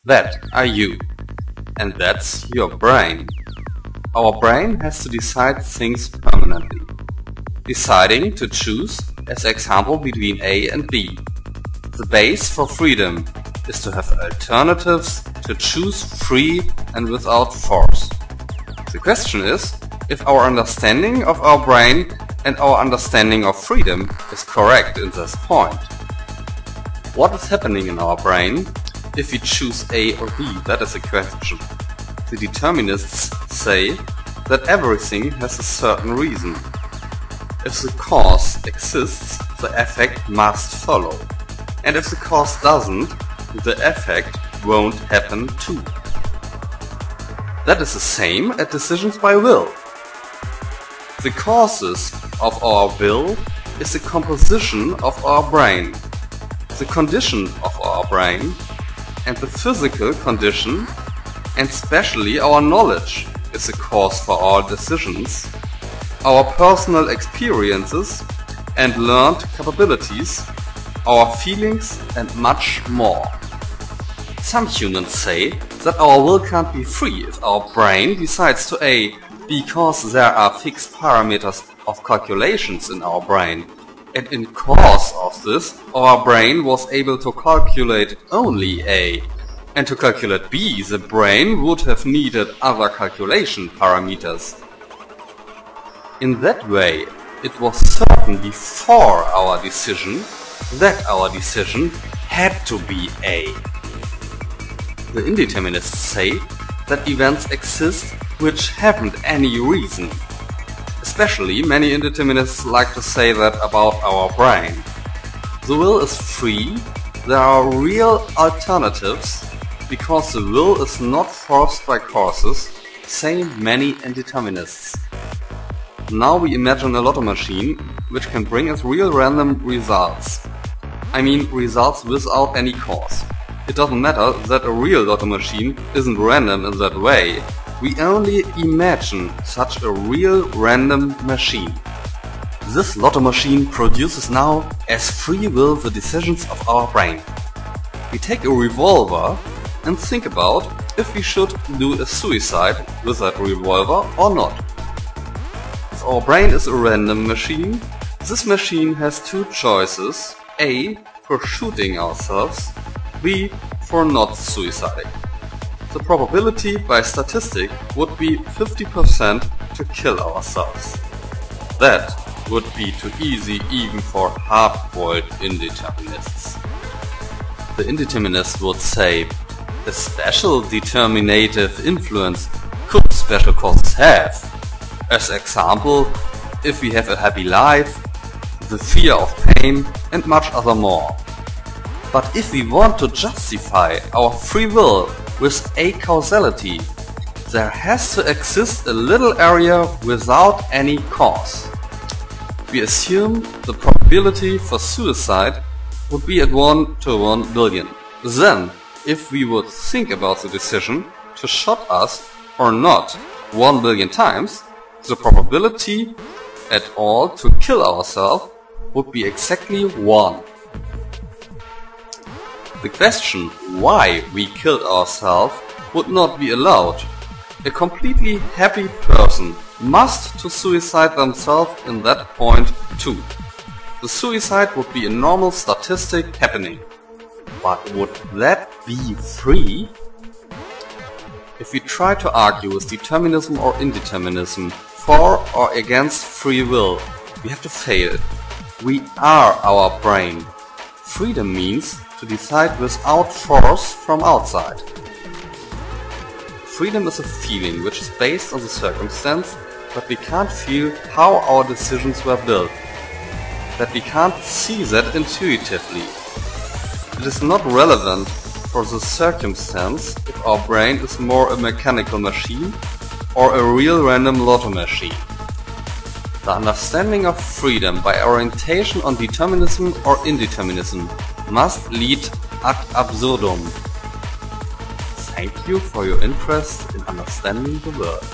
That are you. And that's your brain. Our brain has to decide things permanently. Deciding to choose, as example, between A and B. The base for freedom is to have alternatives, to choose free and without force. The question is, if our understanding of our brain and our understanding of freedom is correct in this point. What is happening in our brain if we choose A or B? That is the question. The determinists say that everything has a certain reason. If the cause exists, the effect must follow. And if the cause doesn't, the effect won't happen too. That is the same as decisions by will. The causes of our will is the composition of our brain, the condition of our brain, and the physical condition, and especially our knowledge, is the cause for our decisions, our personal experiences and learned capabilities, our feelings, and much more. Some humans say that our will can't be free if our brain decides to A because there are fixed parameters of calculations in our brain, and in course of this our brain was able to calculate only A, and to calculate B the brain would have needed other calculation parameters. In that way, it was certain before our decision that our decision had to be A. The indeterminists say that events exist which haven't any reason. Especially many indeterminists like to say that about our brain. The will is free, there are real alternatives, because the will is not forced by causes, say many indeterminists. Now we imagine a lotto machine which can bring us real random results. I mean results without any cause. It doesn't matter that a real lotto machine isn't random in that way. We only imagine such a real random machine. This lotto machine produces now as free will the decisions of our brain. We take a revolver and think about if we should do a suicide with that revolver or not. If our brain is a random machine, this machine has two choices: A, for shooting ourselves, B, for not suiciding. The probability by statistic would be 50% to kill ourselves. That would be too easy even for hard-boiled indeterminists. The indeterminists would say, a special determinative influence could special causes have. As example, if we have a happy life, the fear of pain and much other more. But if we want to justify our free will with a causality, there has to exist a little area without any cause. We assume the probability for suicide would be at 1 to 1 billion. Then, if we would think about the decision to shoot us or not 1 billion times, the probability at all to kill ourselves would be exactly 1. The question why we killed ourselves would not be allowed. A completely happy person must to suicide themselves in that point too. The suicide would be a normal statistic happening. But would that be free? If we try to argue with determinism or indeterminism for or against free will, we have to fail. We are our brain. Freedom means to decide without force from outside. Freedom is a feeling which is based on the circumstance that we can't feel how our decisions were built, that we can't see that intuitively. It is not relevant for the circumstance if our brain is more a mechanical machine or a real random lotto machine. The understanding of freedom by orientation on determinism or indeterminism must lead ad absurdum. Thank you for your interest in understanding the world.